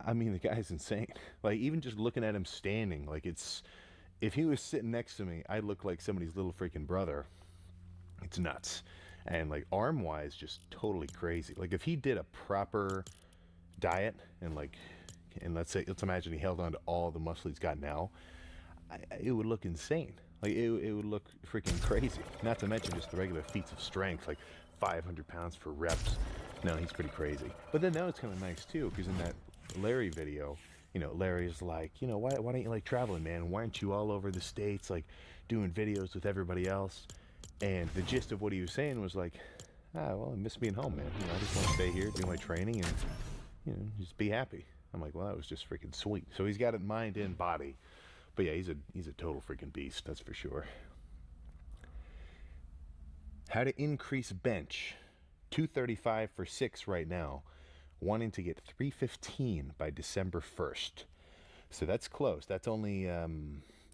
I mean, the guy's insane. Like, even just looking at him standing, like, if he was sitting next to me, I'd look like somebody's little freaking brother. It's nuts. And, like, arm-wise, just totally crazy. Like, if he did a proper diet and, like, and let's imagine he held on to all the muscle he's got now, it would look insane. Like, it would look freaking crazy. Not to mention just the regular feats of strength, like 500 pounds for reps. No, he's pretty crazy. But then that was kind of nice too, because in that Larry video, Larry's like, why don't you like traveling, man? Why aren't you all over the States, like doing videos with everybody else? And the gist of what he was saying was like, well, I miss being home, man. I just want to stay here, do my training, and just be happy. I'm like, well, that was just freaking sweet. So he's got it mind and body. But yeah, he's a total freaking beast, that's for sure. How to increase bench. 235 for 6 right now. Wanting to get 315 by December 1st. So that's close. That's only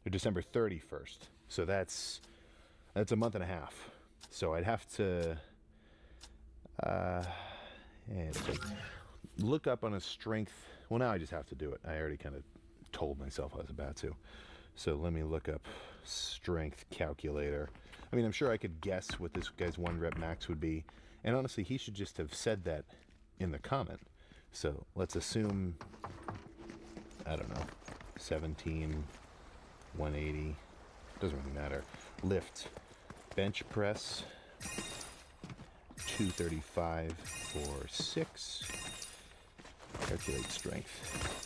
December 31st. So that's a month and a half. So I'd have to look up on a strength. Well, now I just have to do it. I already kind of told myself I was about to. So let me look up strength calculator. I mean, I'm sure I could guess what this guy's 1 rep max would be. And honestly, he should just have said that in the comment. So let's assume, I don't know, 17, 180, doesn't really matter. Lift, bench press, 235 for 6. Calculate strength.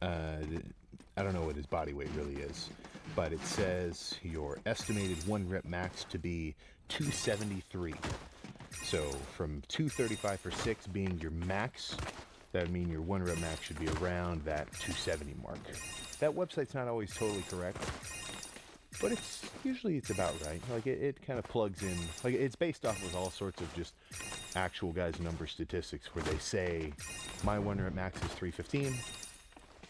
I don't know what his body weight really is, but it says your estimated 1 rep max to be 273. So from 235 for 6 being your max, that would mean your 1 rep max should be around that 270 mark. That website's not always totally correct, but it's about right. Like it kind of plugs in, like it's based off of all sorts of just actual guys' number statistics where they say my 1 rep max is 315.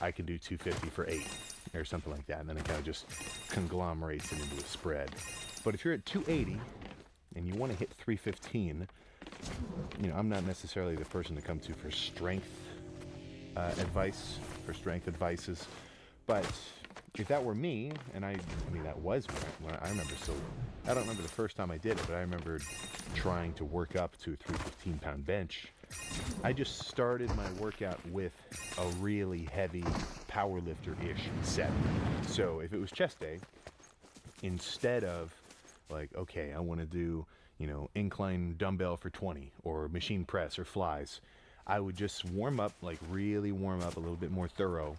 I can do 250 for 8 or something like that. And then it kind of just conglomerates it into a spread. But if you're at 280 and you want to hit 315, I'm not necessarily the person to come to for strength advices. But if that were me, and I mean, that was when I remember, so I don't remember the first time I did it, but I remember trying to work up to a 315-pound bench. I just started my workout with a really heavy powerlifter-ish set. So if it was chest day, instead of like, okay, I want to do, incline dumbbell for 20 or machine press or flies, I would just really warm up a little bit more thorough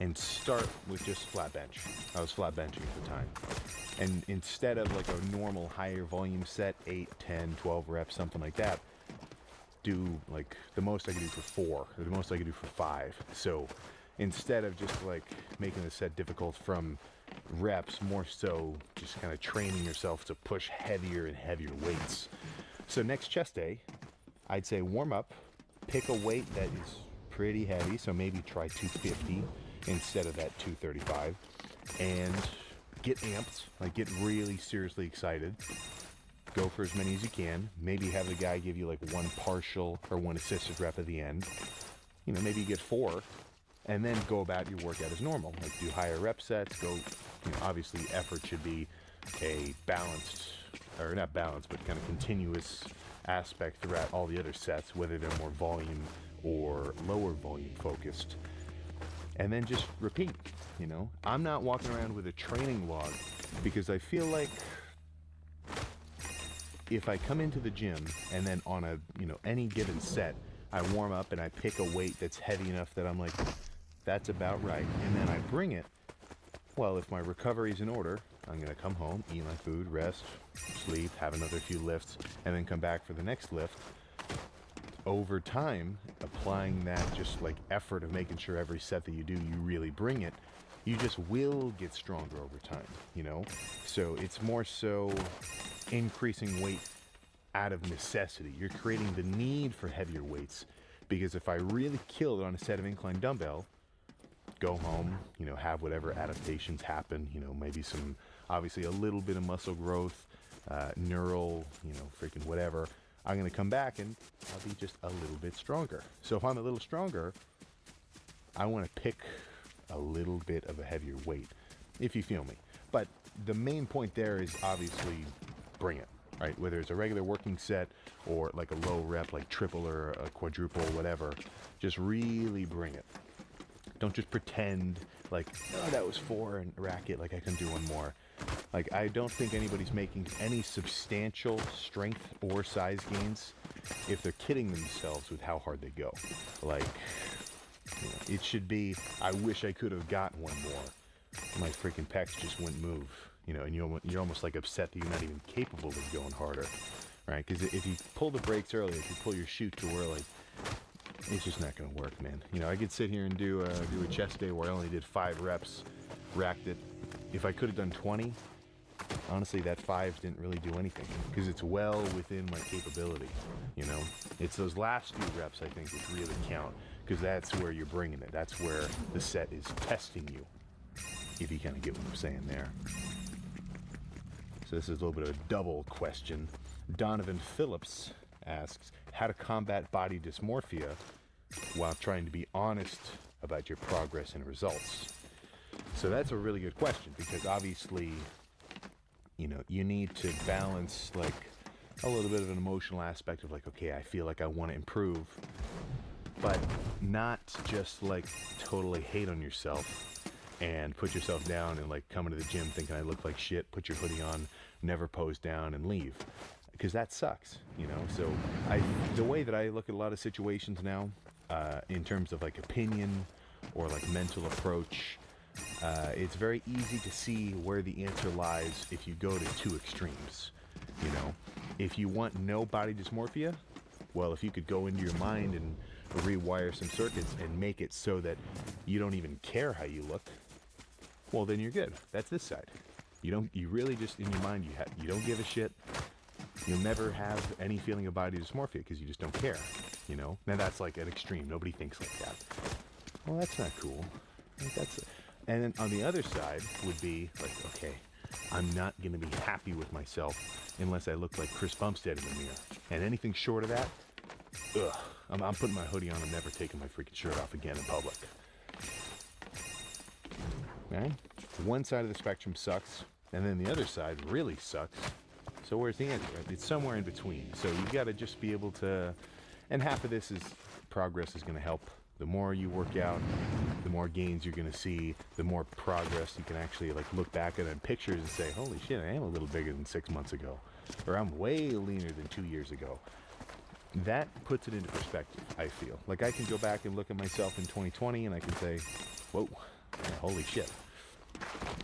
and start with just flat bench. I was flat benching at the time. And instead of like a normal higher volume set, 8, 10, 12 reps, something like that, do like the most I could do for 4, or the most I could do for 5. So instead of just like making the set difficult from reps, more so just kind of training yourself to push heavier and heavier weights. So next chest day, I'd say warm up, pick a weight that is pretty heavy, so maybe try 250 instead of that 235, and get amped, like get really seriously excited. Go for as many as you can. Maybe have the guy give you like 1 partial or 1 assisted rep at the end. Maybe you get 4, and then go about your workout as normal. Like do higher rep sets. Go, obviously effort should be a balanced, or not balanced, but kind of continuous aspect throughout all the other sets, whether they're more volume or lower volume focused. And then just repeat. I'm not walking around with a training log because I feel like if I come into the gym and then on a, any given set, I warm up and I pick a weight that's heavy enough that I'm like, that's about right. And then I bring it. Well, if my recovery is in order, I'm going to come home, eat my food, rest, sleep, have another few lifts, and then come back for the next lift. Over time, applying that just like effort of making sure every set that you do, you really bring it, you just will get stronger over time, So it's more so increasing weight out of necessity. You're creating the need for heavier weights, because if I really killed on a set of incline dumbbell, go home, have whatever adaptations happen, maybe obviously a little bit of muscle growth, neural, freaking whatever. I'm going to come back and I'll be just a little bit stronger. So if I'm a little stronger, I want to pick a little bit of a heavier weight, if you feel me. But the main point there is obviously bring it, right? Whether it's a regular working set or like a low rep, like triple or a quadruple, whatever, just really bring it. Don't just pretend like, oh, that was 4 and rack it, like I can do one more. Like, I don't think anybody's making any substantial strength or size gains if they're kidding themselves with how hard they go. Like, you know, it should be, I wish I could have gotten one more. My freaking pecs just wouldn't move, you know, and you're almost like upset that you're not even capable of going harder, right? Because if you pull the brakes early, if you pull your chute too early, it's just not going to work, man. You know, I could sit here and do a chest day where I only did 5 reps, racked it. If I could have done 20, honestly, that 5 didn't really do anything because it's well within my capability, you know? It's those last few reps, I think, which really count because that's where you're bringing it. That's where the set is testing you, if you kind of get what I'm saying there. So this is a little bit of a double question. Donovan Phillips asks, how to combat body dysmorphia while trying to be honest about your progress and results. So that's a really good question because obviously, you know, you need to balance like a little bit of an emotional aspect of like, okay, I feel like I want to improve, but not just like totally hate on yourself and put yourself down and like come into the gym thinking I look like shit, put your hoodie on, never pose down and leave. Because that sucks, you know. So the way that I look at a lot of situations now, in terms of like opinion or like mental approach, it's very easy to see where the answer lies if you go to 2 extremes. You know, if you want no body dysmorphia, well, if you could go into your mind and rewire some circuits and make it so that you don't even care how you look, well, then you're good. That's this side. You really just in your mind you don't give a shit. You'll never have any feeling of body dysmorphia because you just don't care, you know? Now that's like an extreme. Nobody thinks like that. Well, that's not cool. And then on the other side would be like, okay, I'm not going to be happy with myself unless I look like Chris Bumstead in the mirror. And anything short of that, ugh, I'm putting my hoodie on. I'm never taking my freaking shirt off again in public. Okay? One side of the spectrum sucks, and then the other side really sucks. So where's the answer? It's somewhere in between. So you got to just be able to, and half of this is progress is going to help. The more you work out, the more gains you're going to see, the more progress you can actually like look back at it in pictures and say, holy shit, I am a little bigger than 6 months ago, or I'm way leaner than 2 years ago. That puts it into perspective, I feel. Like I can go back and look at myself in 2020 and I can say, whoa, holy shit.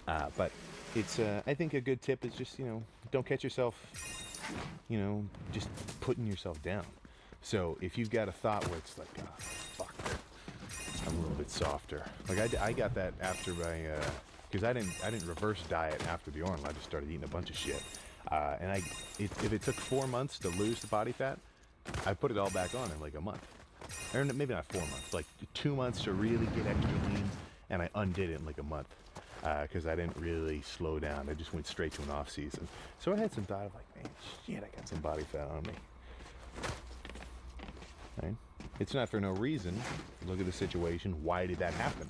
But it's, I think a good tip is just, you know, don't catch yourself, you know, just putting yourself down. So if you've got a thought where it's like, oh, fuck, I'm a little bit softer. Like I got that after my, because I didn't reverse diet after the Ornal. I just started eating a bunch of shit. And if it took 4 months to lose the body fat, I put it all back on in like a month. Or maybe not 4 months, like 2 months to really get extra lean, and I undid it in like a month. Because I didn't really slow down. I just went straight to an off season. So I had some thought of like, man, shit, I got some body fat on me. Right? It's not for no reason. Look at the situation. Why did that happen?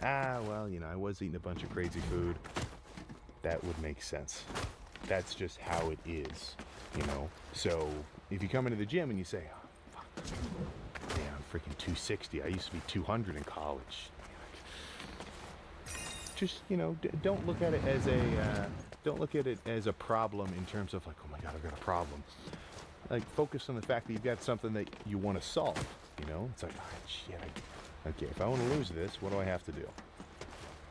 Well, you know, I was eating a bunch of crazy food. That would make sense. That's just how it is, you know? So if you come into the gym and you say, oh, fuck, man, I'm freaking 260. I used to be 200 in college. Just, you know, don't look at it as a problem in terms of like, oh my God, I've got a problem. Like focus on the fact that you've got something that you want to solve, you know? It's like, oh, shit, okay, if I want to lose this, what do I have to do?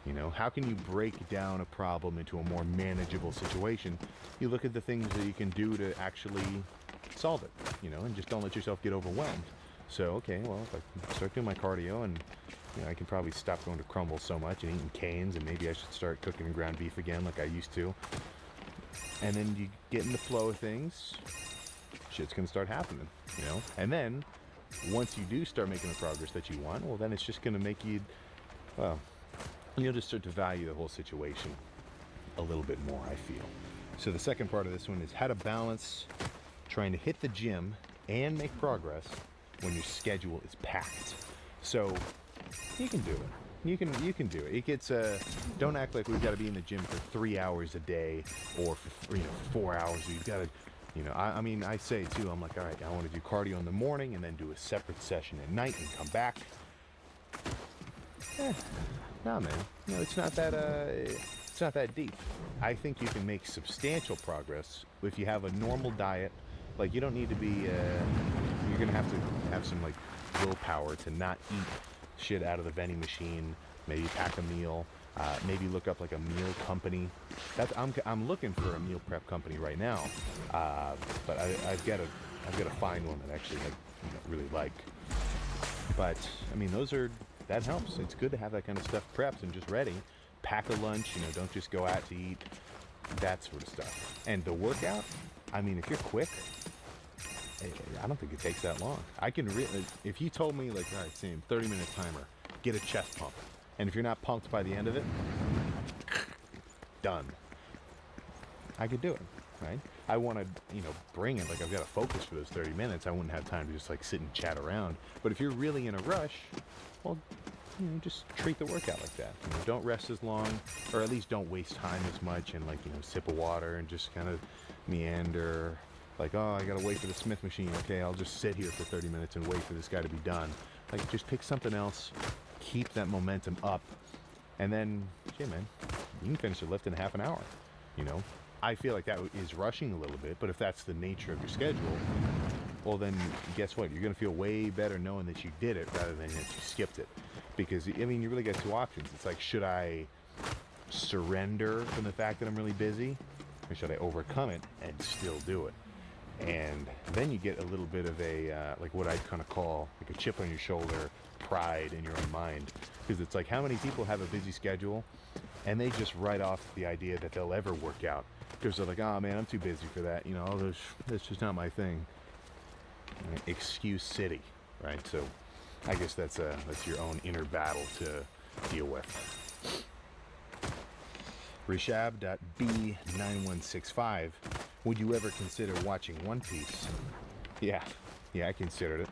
You know, how can you break down a problem into a more manageable situation? You look at the things that you can do to actually solve it, you know, and just don't let yourself get overwhelmed. So, okay, well, if I start doing my cardio and, you know, I can probably stop going to Crumble so much and eating canes, and maybe I should start cooking ground beef again like I used to. And then you get in the flow of things, shit's going to start happening, you know? And then, once you do start making the progress that you want, well, then it's just going to make you, well, you'll just start to value the whole situation a little bit more, I feel. So the second part of this one is how to balance trying to hit the gym and make progress when your schedule is packed. So you can do it. You can do it. It gets don't act like we've got to be in the gym for 3 hours a day or for 4 hours. You've got to, I mean, I say too, I'm like, all right, I want to do cardio in the morning and then do a separate session at night and come back. No, man. No, it's not that deep. I think you can make substantial progress if you have a normal diet. Like, you don't need to be, you're going to have some, like, willpower to not eat shit out of the vending machine. Maybe pack a meal. Maybe look up, like, a meal company. I'm looking for a meal prep company right now. But I've got to find one that actually, like, really like. But, I mean, that helps. It's good to have that kind of stuff prepped and just ready. Pack a lunch, don't just go out to eat, that sort of stuff. And the workout, I mean, if you're quick, I don't think it takes that long. I can really, if you told me, like, all right, Sam, 30-minute timer, get a chest pump. And if you're not pumped by the end of it, done. I could do it, right? I want to, bring it, like, I've got to focus for those 30 minutes. I wouldn't have time to just, like, sit and chat around. But if you're really in a rush, well, just treat the workout like that. Don't rest as long, or at least don't waste time as much and, like, sip of water and just kind of meander. Like, oh, I gotta wait for the Smith machine. Okay, I'll just sit here for 30 minutes and wait for this guy to be done. Like, just pick something else, keep that momentum up, and then, yeah, man, you can finish a lift in half an hour. I feel like that is rushing a little bit, but if that's the nature of your schedule, well, then guess what? You're gonna feel way better knowing that you did it rather than that you skipped it. Because, I mean, you really got two options. It's like, should I surrender from the fact that I'm really busy, or should I overcome it and still do it? And then you get a little bit of a, like, what I kind of call, like, a chip on your shoulder, pride in your own mind. Because it's like, how many people have a busy schedule and they just write off the idea that they'll ever work out? Because they're like, oh, man, I'm too busy for that. That's just not my thing. Excuse city, right? So I guess that's your own inner battle to deal with. Rishab.B9165. Would you ever consider watching One Piece? Yeah, I considered it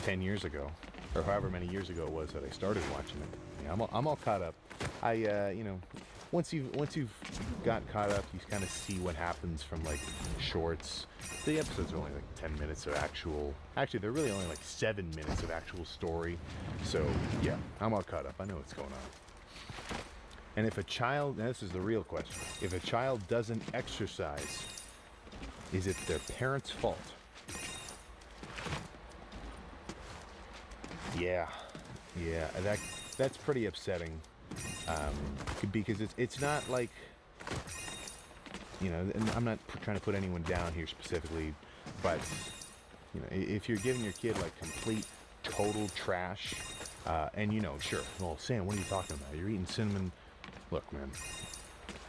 10 years ago, or however many years ago it was that I started watching it. Yeah, I'm all caught up. Once you've got caught up, you kind of see what happens from, like, shorts. The episodes are only like 10 minutes of actually they're really only like 7 minutes of actual story. So yeah, I'm all caught up. I know what's going on. And if a child, now this is the real question, if a child doesn't exercise, is it their parents' fault? Yeah, that's pretty upsetting. Because it's not like, and I'm not trying to put anyone down here specifically, but, if you're giving your kid, like, complete, total trash, and, sure, well, Sam, what are you talking about? You're eating cinnamon. Look, man,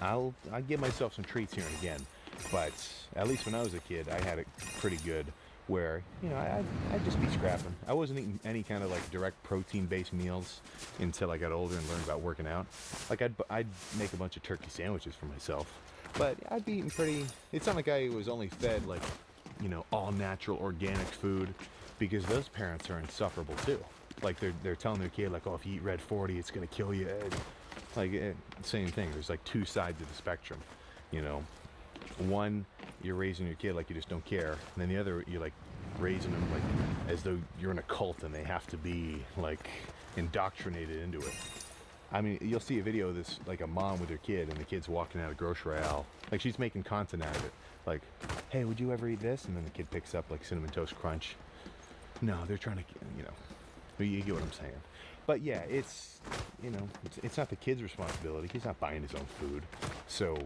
I give myself some treats here and again, but at least when I was a kid, I had it pretty good, where, I'd just be scrapping. I wasn't eating any kind of, like, direct protein-based meals until I got older and learned about working out. Like, I'd make a bunch of turkey sandwiches for myself, but I'd be eating pretty, it's not like I was only fed, like, all natural organic food, because those parents are insufferable too. Like, they're telling their kid, like, oh, if you eat Red 40, it's gonna kill you. Like, same thing. There's, like, two sides of the spectrum. One, you're raising your kid like you just don't care, and then the other, you're, like, raising them, like, as though you're in a cult and they have to be, like, indoctrinated into it. I mean, you'll see a video of this, like, a mom with her kid, and the kid's walking out of grocery aisle, like, she's making content out of it, like, hey, would you ever eat this? And then the kid picks up, like, Cinnamon Toast Crunch. No, they're trying to, you get what I'm saying. But yeah, it's not the kid's responsibility. He's not buying his own food. So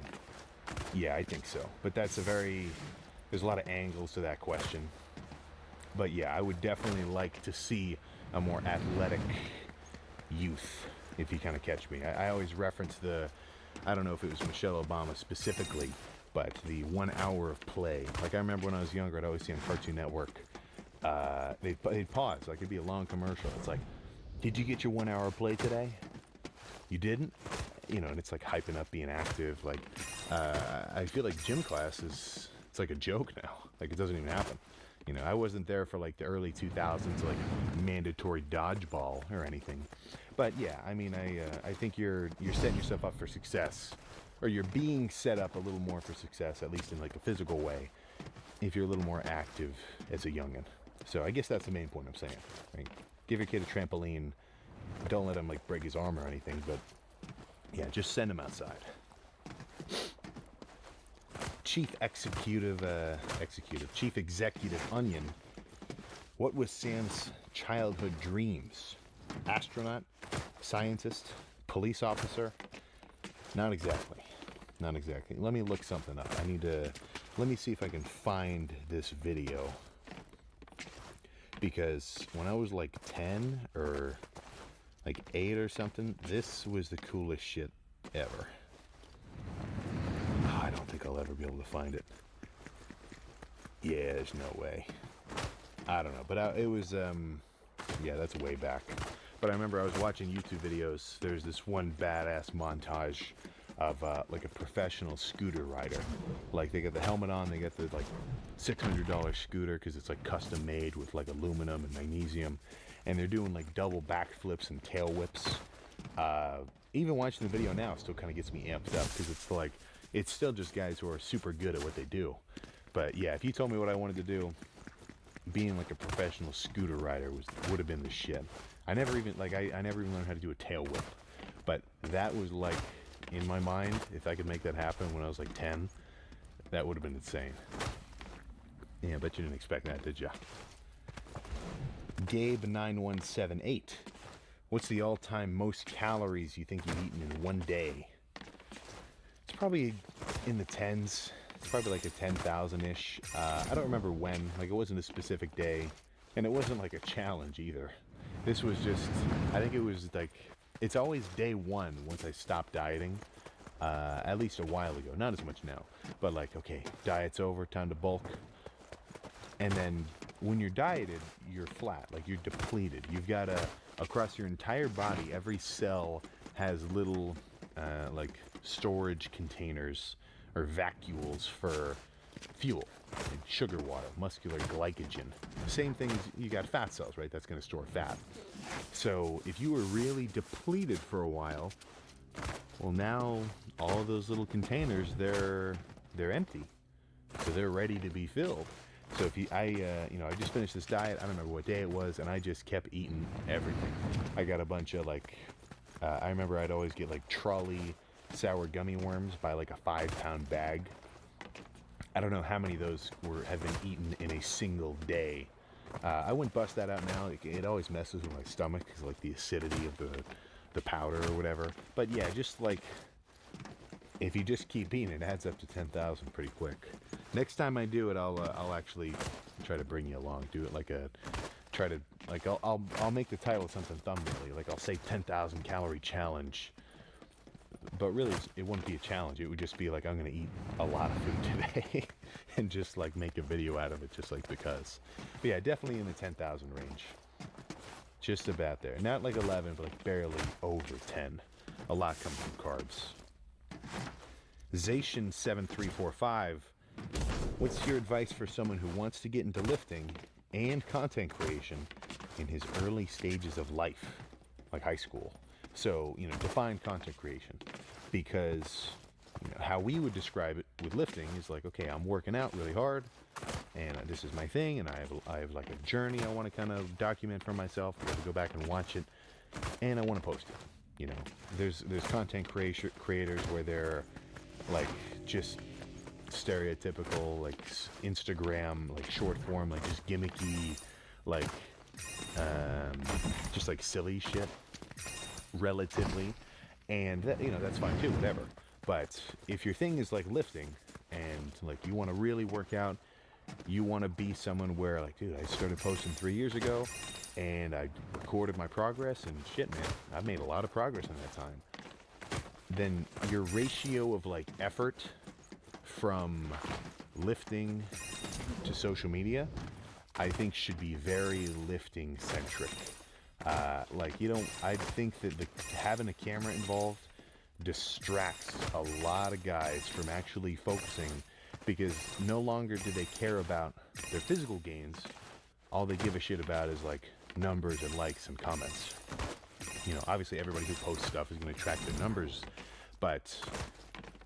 yeah, I think so. But there's a lot of angles to that question. But yeah, I would definitely like to see a more athletic youth, if you kind of catch me. I always reference I don't know if it was Michelle Obama specifically, but the 1 hour of play. Like, I remember when I was younger, I'd always see on Cartoon Network, they'd pause, like, it'd be a long commercial. It's like, did you get your 1 hour of play today? You didn't? And it's like hyping up being active. Like, I feel like gym class is it's like a joke now. Like, it doesn't even happen. You know, I wasn't there for like the early 2000s, like mandatory dodgeball or anything. But yeah, I mean, I think you're setting yourself up for success, or you're being set up a little more for success, at least in like a physical way, if you're a little more active as a youngin'. So I guess that's the main point I'm saying. Right? Give your kid a trampoline. Don't let him like break his arm or anything, but yeah, just send him outside. Chief Executive Onion. What was Sam's childhood dreams? Astronaut? Scientist? Police officer? Not exactly. Not exactly. Let me look something up. Let me see if I can find this video. Because when I was like 10 or like 8 or something, this was the coolest shit ever. I don't think I'll ever be able to find it. Yeah, there's no way. I don't know, but it was, yeah, that's way back. But I remember I was watching YouTube videos. There's this one badass montage of like a professional scooter rider. Like, they got the helmet on, they got the like $600 scooter because it's like custom made with like aluminum and magnesium, and they're doing like double backflips and tail whips. Even watching the video now still kind of gets me amped up because it's like, it's still just guys who are super good at what they do. But yeah, if you told me what I wanted to do, being like a professional scooter rider would have been the shit. I never even learned how to do a tail whip, but that was like, in my mind, if I could make that happen when I was like 10, that would have been insane. Yeah, I bet you didn't expect that, did ya? Gabe9178. What's the all-time most calories you think you've eaten in one day? It's probably in the tens. It's probably like a 10,000-ish. I don't remember when. Like, it wasn't a specific day, and it wasn't like a challenge either. This was just, I think it was like, it's always day one once I stopped dieting, at least a while ago. Not as much now, but like, okay, diet's over, time to bulk. And then when you're dieted, you're flat, like you're depleted. You've got across your entire body, every cell has little like storage containers or vacuoles for fuel, and sugar water, muscular glycogen. Same thing as you got fat cells, right? That's going to store fat. So if you were really depleted for a while, well, now all of those little containers, they're empty, so they're ready to be filled. So if I just finished this diet. I don't remember what day it was, and I just kept eating everything. I got a bunch of like, I remember I'd always get like trolley sour gummy worms by like a 5-pound bag. I don't know how many of those have been eaten in a single day. I wouldn't bust that out now. It always messes with my stomach because like the acidity of the powder or whatever. But yeah, just like, if you just keep eating, it adds up to 10,000 pretty quick. Next time I do it, I'll actually try to bring you along. Do it like I'll make the title something thumbnail-y. Like, I'll say 10,000 calorie challenge. But really, it wouldn't be a challenge. It would just be like, I'm going to eat a lot of food today and just like make a video out of it, just like because. But yeah, definitely in the 10,000 range. Just about there. Not like 11, but like barely over 10. A lot comes from carbs. Zation7345. What's your advice for someone who wants to get into lifting and content creation in his early stages of life, like high school? So, define content creation, because how we would describe it with lifting is like, okay, I'm working out really hard, and this is my thing, and I have like a journey I want to kind of document for myself. I want to go back and watch it, and I want to post it. There's content creators where they're like just stereotypical, like Instagram, like short form, like just gimmicky, like just like silly shit, relatively, and that, that's fine too, whatever. But if your thing is like lifting, and like you want to really work out, you want to be someone where like, dude, I started posting 3 years ago, and I recorded my progress, and shit, man, I've made a lot of progress in that time. Then your ratio of like effort from lifting to social media, I think, should be very lifting centric. I think that having a camera involved distracts a lot of guys from actually focusing because no longer do they care about their physical gains. All they give a shit about is like numbers and likes and comments. You know, obviously everybody who posts stuff is going to track their numbers, but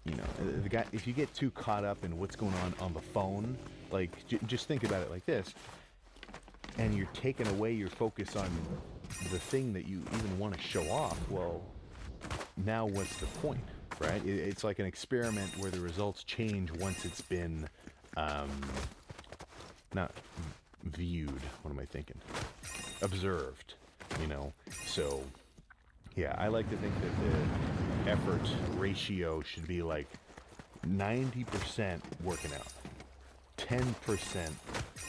you know, the guy, if you get too caught up in what's going on the phone, like just think about it like this, and you're taking away your focus on the thing that you even want to show off. Well, now what's the point, right? It's like an experiment where the results change once it's been not viewed. What am I thinking? Observed, you know. So yeah, I like to think that the effort ratio should be like 90% working out, 10%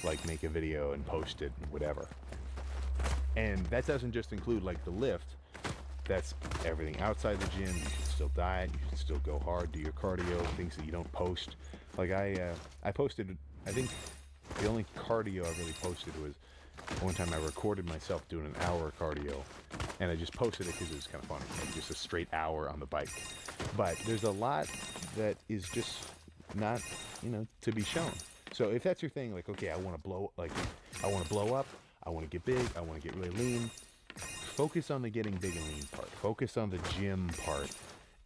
like make a video and post it, whatever. And that doesn't just include like the lift. That's everything outside the gym. You should still diet. You should still go hard, do your cardio, things that you don't post. Like I posted, I think the only cardio I really posted was one time I recorded myself doing an hour of cardio, and I just posted it because it was kind of funny, like just a straight hour on the bike. But there's a lot that is just not, you know, to be shown. So if that's your thing, like, okay, I want to blow up, I want to get big, I want to get really lean, focus on the getting big and lean part. Focus on the gym part,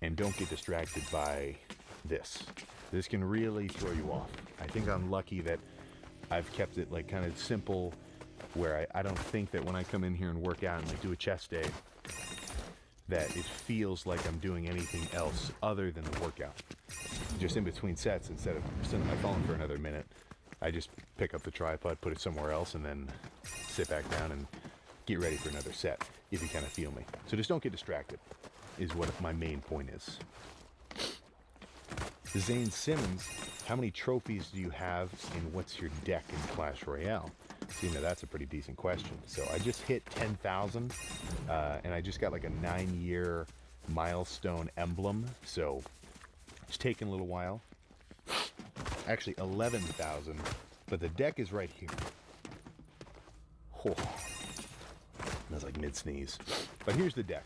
and don't get distracted by this. This can really throw you off. I think I'm lucky that I've kept it like kind of simple, where I don't think that when I come in here and work out and like do a chest day, that it feels like I'm doing anything else other than the workout. Just in between sets, instead of sitting on my phone for another minute, I just pick up the tripod, put it somewhere else, and then sit back down and get ready for another set, if you kind of feel me. So just don't get distracted, is what my main point is. Zane Simmons, how many trophies do you have and what's your deck in Clash Royale? So, you know, that's a pretty decent question. So I just hit 10,000, and I just got like a 9-year milestone emblem. So it's taken a little while. Actually 11,000, but the deck is right here. Oh, that's like mid-sneeze. But here's the deck.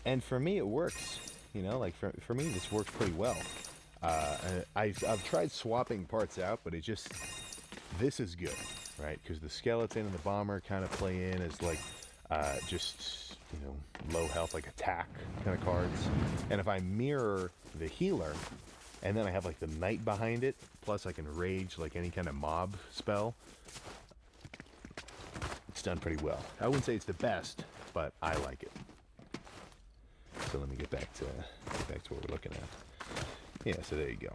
And for me, it works. You know, like for me, this works pretty well. I've tried swapping parts out, but it just, this is good, right? Because the skeleton and the bomber kind of play in as like just, you know, low health, like attack kind of cards. And if I mirror the healer, and then I have like the knight behind it, plus I can rage like any kind of mob spell, it's done pretty well. I wouldn't say it's the best, but I like it. So let me get back to what we're looking at. Yeah, so there you go.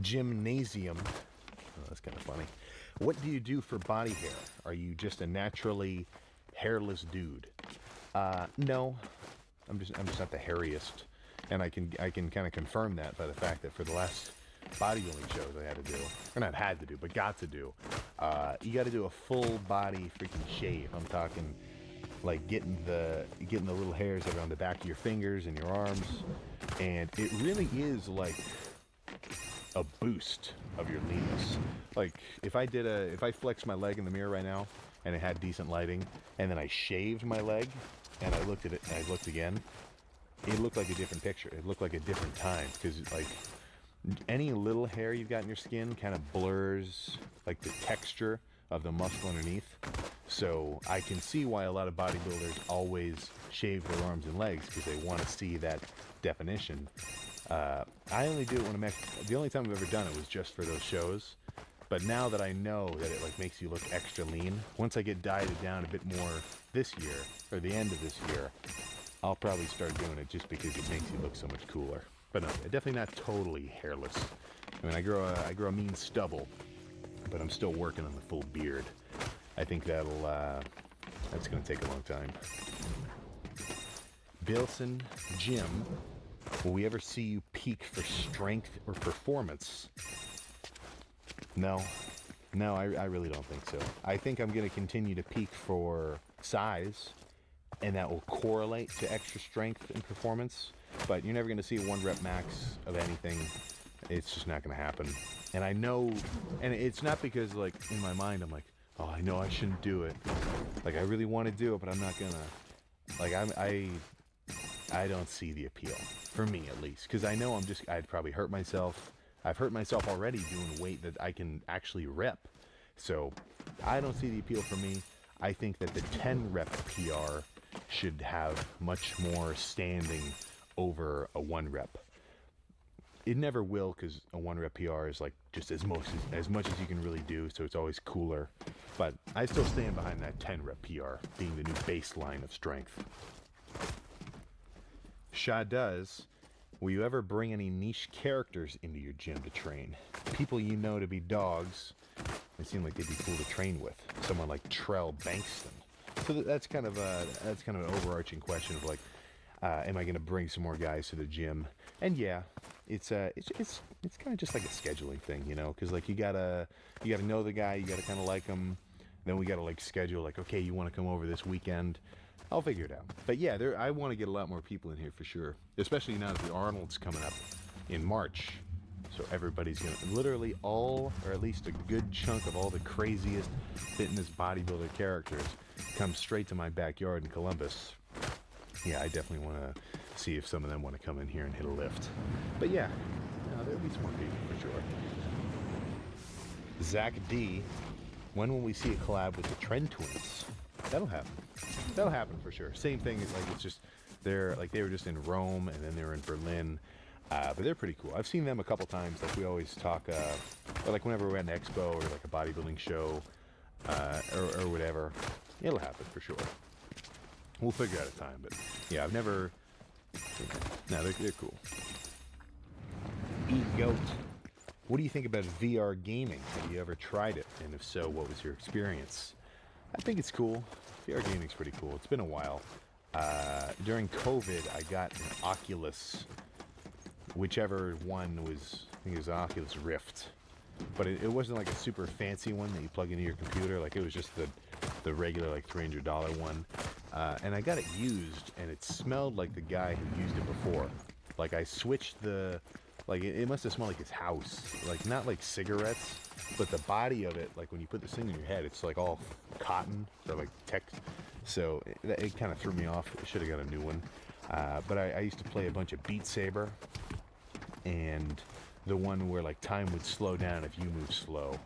Gymnasium. Oh, that's kind of funny. What do you do for body hair? Are you just a naturally hairless dude? No, I'm just not the hairiest, and I can kind of confirm that by the fact that for the last bodybuilding shows I had to do, or not had to do, but got to do, you got to do a full body freaking shave. I'm talking like getting the little hairs around the back of your fingers and your arms, and it really is like a boost of your leanness. Like if I flexed my leg in the mirror right now and it had decent lighting, and then I shaved my leg and I looked at it and I looked again, it looked like a different picture. It looked like a different time, because like any little hair you've got in your skin kind of blurs like the texture of the muscle underneath. So I can see why a lot of bodybuilders always shave their arms and legs, because they want to see that definition. I only do it when the only time I've ever done it was just for those shows. But now that I know that it like makes you look extra lean, once I get dieted down a bit more this year, or the end of this year, I'll probably start doing it just because it makes you look so much cooler. But no, definitely not totally hairless. I mean, I grow a mean stubble, but I'm still working on the full beard. I think that's going to take a long time. Bilson Jim, will we ever see you peak for strength or performance? No, I really don't think so. I think I'm going to continue to peak for size, and that will correlate to extra strength and performance. But you're never going to see a 1 rep max of anything. It's just not going to happen. And I know, and it's not because like in my mind I'm like, oh, I know I shouldn't do it. Like I really want to do it, but I'm not gonna. Like I don't see the appeal, for me at least, because I know I'd probably hurt myself. I've hurt myself already doing weight that I can actually rep. So I don't see the appeal for me. I think that the 10 rep PR should have much more standing over a 1 rep. It never will, because a 1 rep PR is like just as much as you can really do, so it's always cooler. But I still stand behind that 10 rep PR being the new baseline of strength. Sha does. Will you ever bring any niche characters into your gym to train? People you know to be dogs. They seem like they'd be cool to train with. Someone like Trell Bankston. So that's kind of an overarching question of like, am I going to bring some more guys to the gym? And yeah, it's kind of just like a scheduling thing, you know, because like you gotta know the guy, you gotta kind of like him. Then we gotta like schedule like, okay, you want to come over this weekend? I'll figure it out. But yeah, I want to get a lot more people in here for sure, especially now that the Arnold's coming up in March. So everybody's gonna literally all, or at least a good chunk of all the craziest fitness bodybuilder characters come straight to my backyard in Columbus. Yeah, I definitely want to see if some of them want to come in here and hit a lift. But yeah, there'll be some more people for sure. Zach D, when will we see a collab with the Trend Twins? That'll happen. That'll happen for sure. Same thing, like it's just, they were just in Rome and then they were in Berlin. But they're pretty cool. I've seen them a couple times. Like we always talk, or like whenever we're at an expo or like a bodybuilding show, or whatever. It'll happen for sure. We'll figure out a time. But yeah, I've never. No, they're cool. Eat Goat. What do you think about VR gaming? Have you ever tried it? And if so, what was your experience? I think it's cool. VR gaming's pretty cool. It's been a while. During COVID, I got an Oculus. Whichever one was, I think it was an Oculus Rift, but it wasn't like a super fancy one that you plug into your computer. Like it was just the regular like $300 one, and I got it used, and it smelled like the guy who used it before. Like I switched like it must have smelled like his house, like not like cigarettes, but the body of it, like when you put this thing in your head, it's like all cotton or like tech. So it kind of threw me off. I should have got a new one. But I used to play a bunch of Beat Saber, and the one where like time would slow down if you moved slow,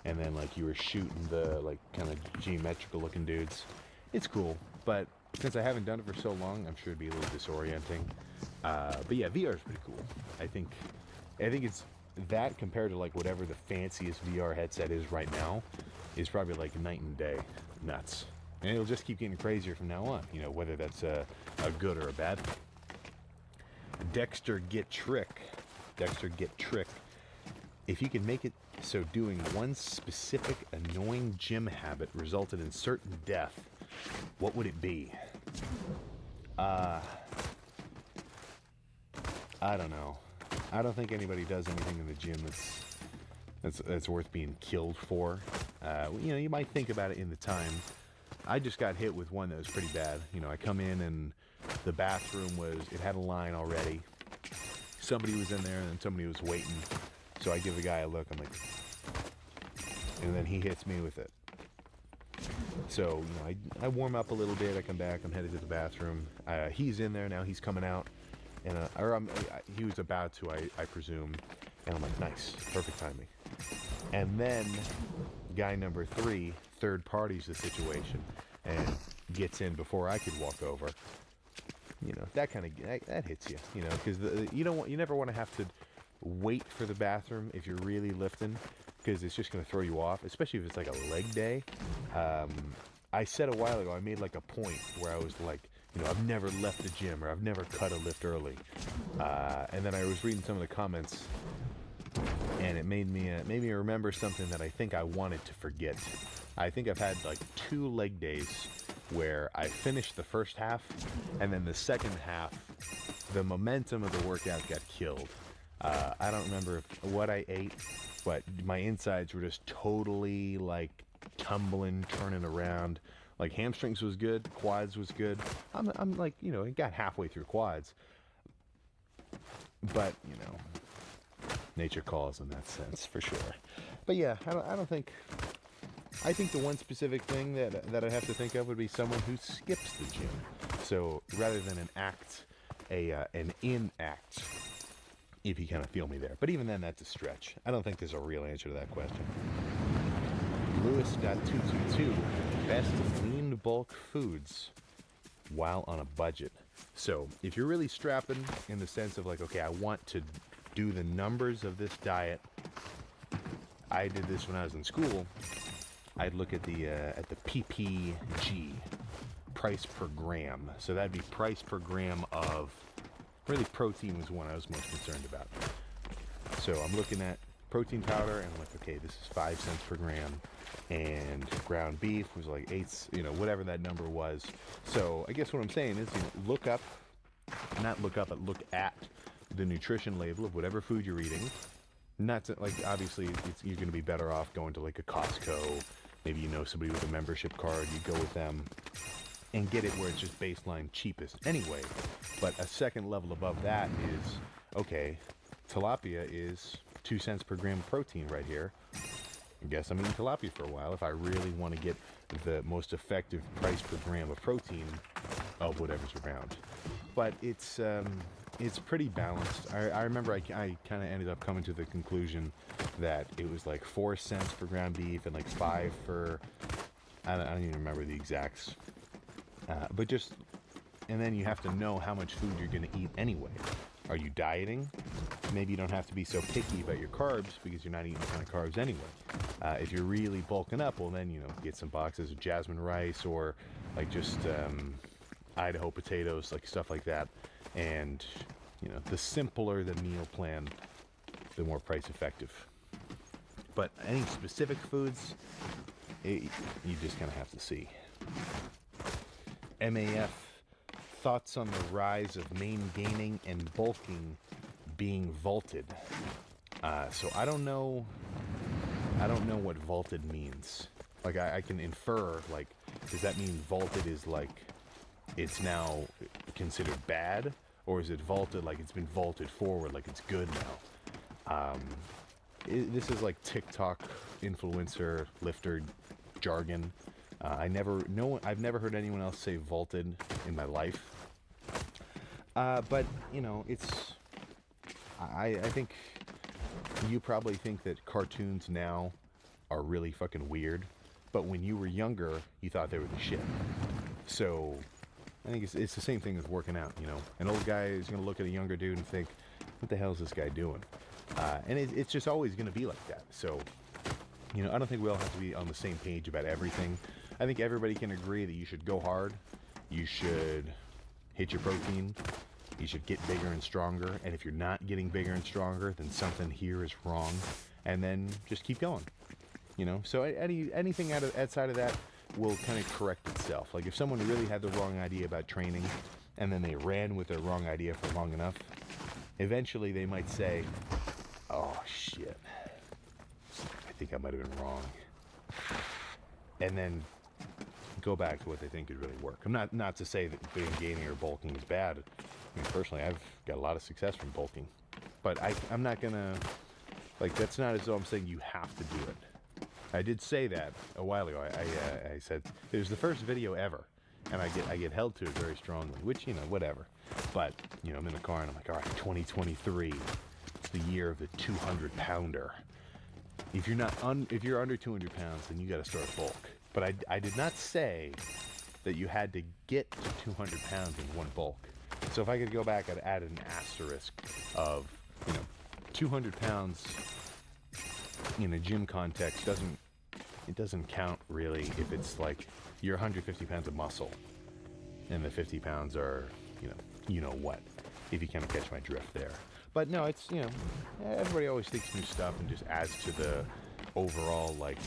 and then like you were shooting the like kind of geometrical looking dudes. It's cool, but since I haven't done it for so long, I'm sure it'd be a little disorienting. But yeah, VR is pretty cool. I think it's that compared to like whatever the fanciest VR headset is right now is probably like night and day. Nuts. And it'll just keep getting crazier from now on, you know, whether that's a good or a bad thing. Dexter Get Trick. If you could make it so doing one specific annoying gym habit resulted in certain death, what would it be? I don't know. I don't think anybody does anything in the gym that's worth being killed for. You know, you might think about it in the time. I just got hit with one that was pretty bad. You know, I come in and the bathroom it had a line already. Somebody was in there and then somebody was waiting. So I give the guy a look. I'm like, and then he hits me with it. So, you know, I warm up a little bit. I come back. I'm headed to the bathroom. He's in there now. He's coming out. And he was about to, I presume. And I'm like, nice. Perfect timing. And then guy number 3 third parties the situation and gets in before I could walk over. You know, that kind of that hits you. You know, because you never want to have to wait for the bathroom if you're really lifting, because it's just going to throw you off, especially if it's like a leg day. I said a while ago, I made like a point where I was like, you know, I've never left the gym or I've never cut a lift early. And then I was reading some of the comments, and it made me remember something that I think I wanted to forget. I think I've had like 2 leg days where I finished the first half, and then the second half, the momentum of the workout got killed. I don't remember what I ate, but my insides were just totally like tumbling, turning around. Like hamstrings was good, quads was good. I'm like, you know, it got halfway through quads, but you know, nature calls in that sense for sure. But yeah, I don't think. I think the one specific thing that I have to think of would be someone who skips the gym. So rather than an act, an inact. if you kind of feel me there. But even then, that's a stretch. I don't think there's a real answer to that question. Lewis.222, best lean bulk foods while on a budget. So if you're really strapping in the sense of like, okay, I want to do the numbers of this diet. I did this when I was in school. I'd look at the PPG, price per gram. So that'd be price per gram of, really protein was one I was most concerned about. So I'm looking at protein powder and I'm like, okay, this is 5 cents per gram. And ground beef was like 8, whatever that number was. So I guess what I'm saying is, look at the nutrition label of whatever food you're eating. Not to, like, obviously you're going to be better off going to like a Costco. Maybe somebody with a membership card, you go with them and get it where it's just baseline cheapest anyway. But a second level above that is, okay, tilapia is 2 cents per gram of protein right here. I guess I'm eating tilapia for a while if I really want to get the most effective price per gram of protein of whatever's around. But it's pretty balanced. I remember I kind of ended up coming to the conclusion that it was like 4 cents for ground beef and like 5 for, I don't even remember the exacts. But just, and then you have to know how much food you're going to eat anyway. Are you dieting? Maybe you don't have to be so picky about your carbs because you're not eating a ton of carbs anyway. If you're really bulking up, well then, get some boxes of jasmine rice or like just Idaho potatoes, like stuff like that. And, the simpler the meal plan, the more price effective. But any specific foods, you just kind of have to see. MAF, thoughts on the rise of main gaining and bulking being vaulted. So I don't know what vaulted means. Like I can infer, like, does that mean vaulted is like it's now considered bad, or is it vaulted like it's been vaulted forward, like it's good now? This is like TikTok influencer lifter jargon. I've never heard anyone else say vaulted in my life. But it's. I think you probably think that cartoons now are really fucking weird, but when you were younger, you thought they were the shit. So I think it's the same thing as working out. An old guy is going to look at a younger dude and think, what the hell is this guy doing? And it's just always going to be like that. So, I don't think we all have to be on the same page about everything. I think everybody can agree that you should go hard. You should hit your protein. You should get bigger and stronger. And if you're not getting bigger and stronger, then something here is wrong. And then just keep going. So anything outside of that will kind of correct itself. Like if someone really had the wrong idea about training and then they ran with their wrong idea for long enough, eventually they might say, oh shit, I think I might have been wrong. And then go back to what they think could really work. I'm not to say that being gaining or bulking is bad. I mean, personally, I've got a lot of success from bulking. But I'm not gonna, like, that's not as though I'm saying you have to do it. I did say that a while ago. I said it was the first video ever, and I get held to it very strongly, which, whatever. But, I'm in the car and I'm like, all right, 2023, it's the year of the 200-pounder. If you're under 200 pounds, then you got to start bulk. But I did not say that you had to get to 200 pounds in one bulk. So if I could go back, I'd add an asterisk of, 200 pounds in a gym context doesn't count really if it's like you're 150 pounds of muscle and the 50 pounds are, what, if you kind of catch my drift there. But no, it's, everybody always thinks new stuff and just adds to the overall, like,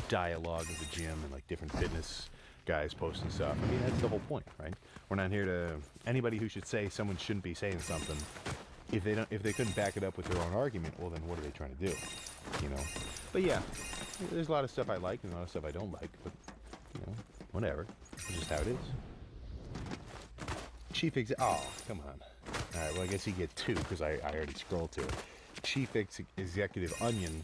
dialogue of the gym and, like, different fitness guys posting stuff. I mean, that's the whole point, right? We're not here to, anybody who should say someone shouldn't be saying something, if they couldn't back it up with their own argument, well, then what are they trying to do, But yeah, there's a lot of stuff I like and a lot of stuff I don't like, but, whatever. It's just how it is. Oh, come on. All right, well, I guess you get 2 because I already scrolled to it. Chief Executive Onion,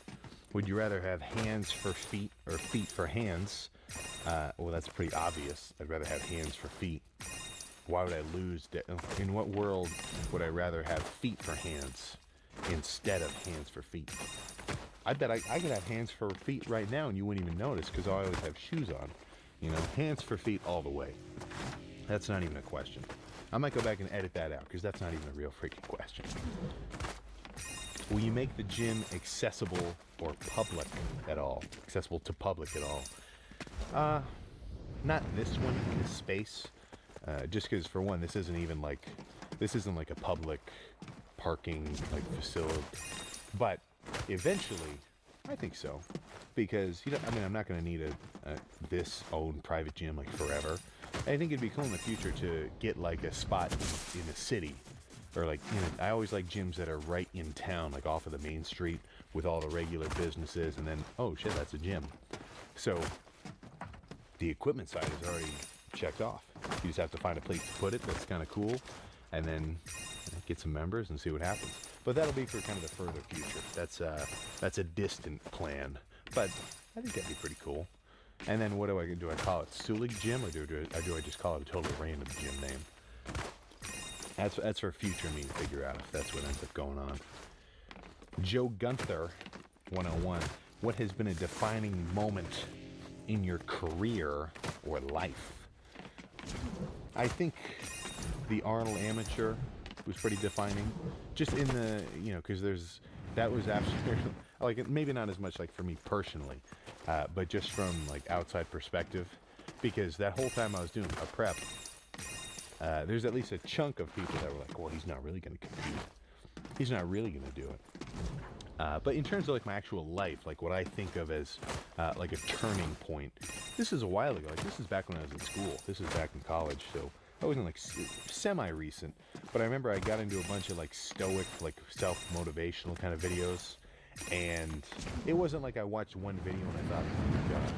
would you rather have hands for feet or feet for hands? Well, that's pretty obvious. I'd rather have hands for feet. Why would I lose? In what world would I rather have feet for hands instead of hands for feet? I bet I could have hands for feet right now and you wouldn't even notice because I always have shoes on. You know, hands for feet all the way. That's not even a question. I might go back and edit that out because that's not even a real freaking question. Will you make the gym accessible or public at all? Accessible to public at all? Not this one, this space. Just because, for one, this isn't like a public parking like facility. But eventually, I think so, because I mean, I'm not going to need this own private gym like forever. I think it'd be cool in the future to get like a spot in the city, or like, I always like gyms that are right in town, like off of the main street with all the regular businesses, and then oh shit, that's a gym. So the equipment side is already checked off. You just have to find a place to put it that's kind of cool, and then get some members and see what happens. But that'll be for kind of the further future. That's a distant plan, but I think that'd be pretty cool. And then what do I call it? Sulig Gym, or do I just call it a totally random gym name? That's for future me to figure out if that's what ends up going on. Joe Gunther 101. What has been a defining moment in your career or life? I think the Arnold Amateur was pretty defining. Just in the, because that was after, like, maybe not as much like for me personally, but just from like outside perspective, because that whole time I was doing a prep, there's at least a chunk of people that were like, well, he's not really going to compete. He's not really going to do it. But in terms of like my actual life, like what I think of as like a turning point, this is a while ago. Like this is back when I was in school. This is back in college, so I wasn't like semi-recent. But I remember I got into a bunch of like stoic, like self-motivational kind of videos, and it wasn't like I watched one video and I thought, oh my god,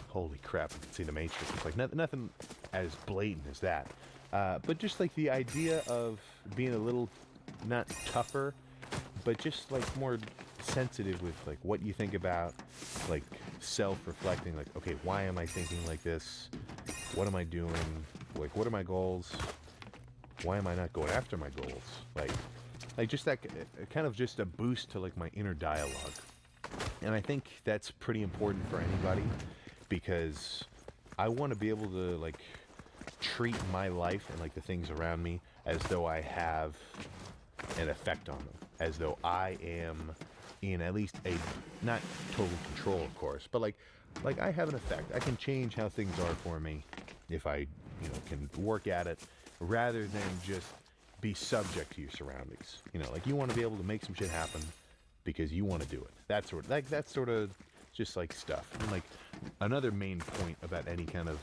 holy crap, I can see the Matrix. It's like nothing as blatant as that. But just like the idea of being a little, not tougher, but just like more sensitive with like what you think about, like self-reflecting, like, okay, why am I thinking like this? What am I doing? Like, what are my goals? Why am I not going after my goals? Like just that kind of just a boost to like my inner dialogue. And I think that's pretty important for anybody, because I want to be able to like treat my life and like the things around me as though I have an effect on them, as though I am in at least a, not total control of course, but like I have an effect. I can change how things are for me if I can work at it, rather than just be subject to your surroundings. Like you want to be able to make some shit happen because you want to do it. That's sort of just like stuff. And like another main point about any kind of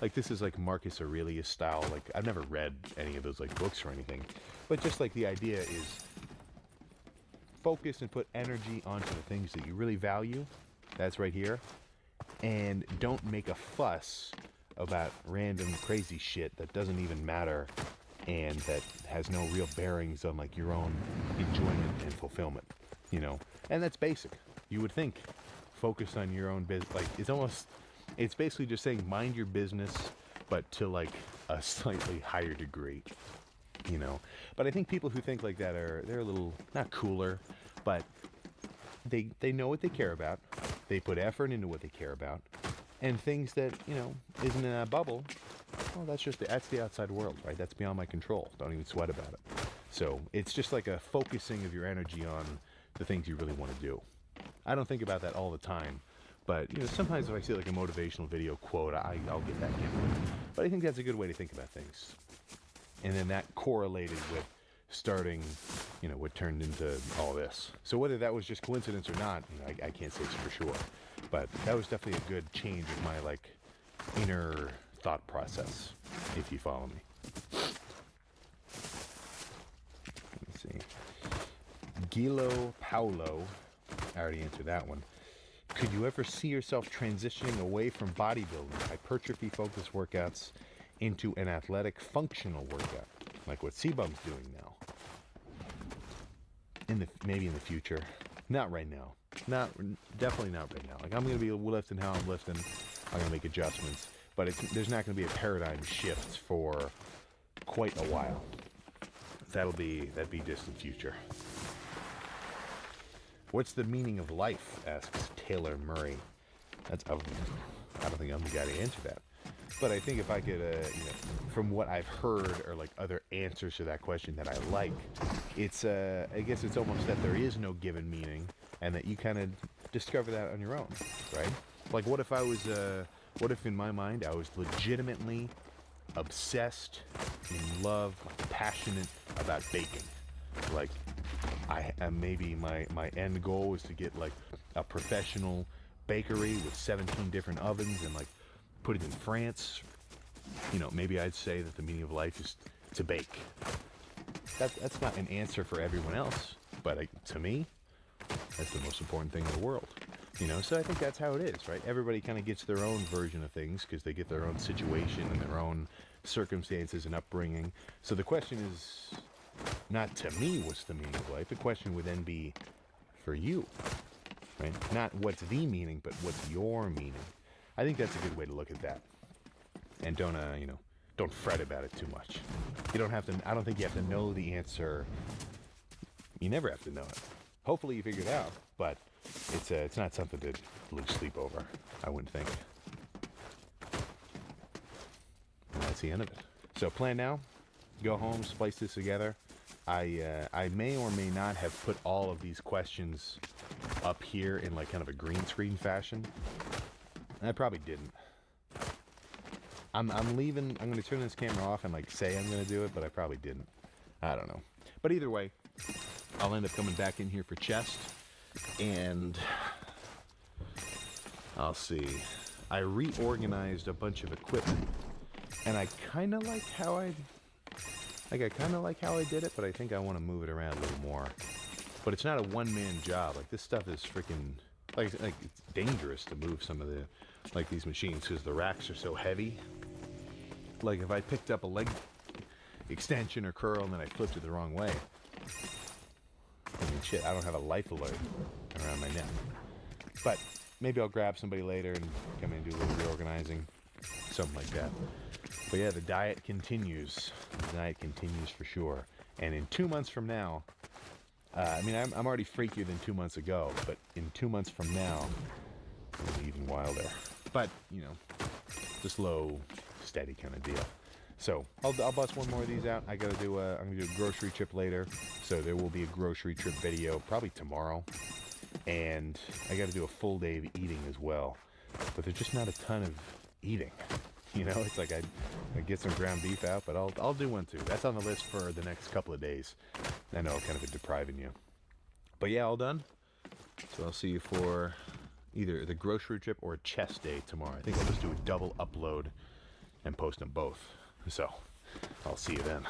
like, this is like Marcus Aurelius style. Like I've never read any of those like books or anything, but just like the idea is focus and put energy onto the things that you really value. That's right here. And don't make a fuss about random crazy shit that doesn't even matter and that has no real bearings on like your own enjoyment and fulfillment, and that's basic. You would think focus on your own business. Like it's basically just saying mind your business, but to like a slightly higher degree, but I think people who think like that they're a little not cooler, but they know what they care about. They put effort into what they care about, and things that isn't in a bubble, well, that's the outside world, right? That's beyond my control. Don't even sweat about it. So it's just like a focusing of your energy on the things you really want to do. I don't think about that all the time, but sometimes if I see like a motivational video quote, I'll get that given. But I think that's a good way to think about things. And then that correlated with starting, what turned into all this. So whether that was just coincidence or not, I can't say for sure. But that was definitely a good change of my like inner thought process, if you follow me. Let me see. Gilo Paulo, I already answered that one. Could you ever see yourself transitioning away from bodybuilding, hypertrophy-focused workouts, into an athletic functional workout, like what C-Bum's doing now? Maybe in the future. Not right now. Definitely not right now. Like I'm gonna be lifting how I'm lifting. I'm gonna make adjustments. but there's not going to be a paradigm shift for quite a while. That'd be distant future. What's the meaning of life? Asks Taylor Murray. I don't think I'm the guy to answer that. But I think if I could, from what I've heard or like other answers to that question that I like, it's, I guess it's almost that there is no given meaning and that you kind of discover that on your own, right? Like what if what if in my mind I was legitimately obsessed, in love, passionate about baking? Like maybe my end goal was to get like a professional bakery with 17 different ovens and like put it in France. Maybe I'd say that the meaning of life is to bake. That's not an answer for everyone else, but to me, that's the most important thing in the world. So I think that's how it is, right? Everybody kind of gets their own version of things because they get their own situation and their own circumstances and upbringing. So the question is not to me what's the meaning of life. The question would then be for you, right? Not what's the meaning, but what's your meaning. I think that's a good way to look at that. And don't fret about it too much. You don't have to, I don't think you have to know the answer. You never have to know it. Hopefully you figure it out, but it's not something to lose sleep over, I wouldn't think. And that's the end of it. So plan now, go home, splice this together. I may or may not have put all of these questions up here in like kind of a green screen fashion. I probably didn't. I'm leaving. I'm going to turn this camera off and like say I'm going to do it, but I probably didn't. I don't know. But either way, I'll end up coming back in here for chest, and I'll see. I reorganized a bunch of equipment, and I kind of like how I did it, but I think I want to move it around a little more. But it's not a one-man job. Like this stuff is freaking like it's dangerous to move some of the these machines because the racks are so heavy. Like if I picked up a leg extension or curl and then I flipped it the wrong way, I mean shit, I don't have a life alert around my neck. But maybe I'll grab somebody later and come in and do a little reorganizing, something like that. But yeah, the diet continues. The diet continues for sure. And in 2 months from now, I mean, I'm already freakier than 2 months ago, but in 2 months from now, it'll be even wilder. But, just low, steady kind of deal. So I'll bust one more of these out. I'm gonna do a grocery trip later, so there will be a grocery trip video probably tomorrow. And I got to do a full day of eating as well. But there's just not a ton of eating. It's like I get some ground beef out, but I'll do one too. That's on the list for the next couple of days. I know, kind of depriving you. But yeah, all done. So I'll see you for either the grocery trip or chest day tomorrow. I think I'll just do a double upload and post them both. So I'll see you then.